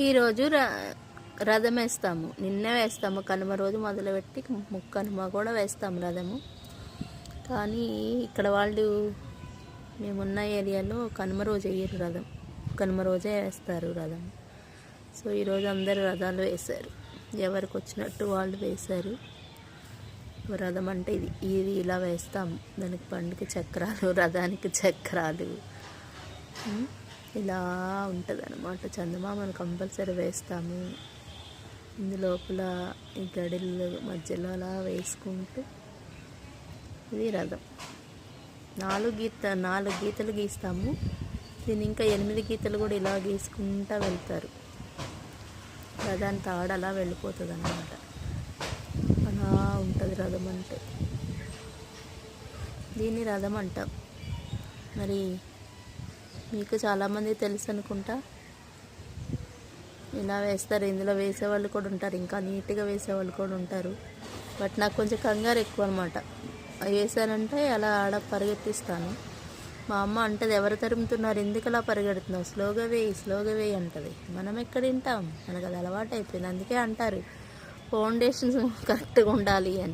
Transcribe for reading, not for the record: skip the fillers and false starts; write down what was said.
ఈరోజు రథం వేస్తాము. నిన్నే వేస్తాము. కనుమ రోజు మొదలుపెట్టి కనుమ కూడా వేస్తాము రథము. కానీ ఇక్కడ వాళ్ళు మేమున్న ఏరియాలో కనుమ రోజు వేయరు రథం. కనుమ రోజే వేస్తారు రథం. సో ఈరోజు అందరు రథాలు వేశారు. ఎవరికి వచ్చినట్టు వాళ్ళు వేశారు. రథం అంటే ఇది ఇలా వేస్తాము. దానికి పండుగ చక్రాలు, రథానికి చక్రాలు, ఇలా ఉంటుంది అన్నమాట. చందమామను కంపల్సరీ వేస్తాము. ఇందులోపల ఈ గడిల మధ్యలో అలా వేసుకుంటూ ఇది రథం. 4 గీతలు గీస్తాము. దీన్ని ఇంకా 8 గీతలు కూడా ఇలా గీసుకుంటూ వెళ్తారు. రథాన్ని తాడు అలా వెళ్ళిపోతుంది అన్నమాట. అలా ఉంటుంది రథం అంటే. దీన్ని రథం అంటాం. మరి మీకు చాలామంది తెలుసు అనుకుంటా. ఇలా వేస్తారు. ఇందులో వేసేవాళ్ళు కూడా ఉంటారు, ఇంకా నీట్గా వేసేవాళ్ళు కూడా ఉంటారు. బట్ నాకు కొంచెం కంగారు ఎక్కువ అనమాట. వేసానంటే అలా ఆడ పరిగెత్తిస్తాను. మా అమ్మ అంటది, ఎవరు తరుముతున్నారు, ఎందుకు అలా పరిగెడుతున్నావు, స్లోగా వేయి అంటది. మనం ఎక్కడ వింటాం, మనకు అది అలవాటు అయిపోయింది. అందుకే అంటారు ఫౌండేషన్స్ కరెక్ట్గా ఉండాలి అని.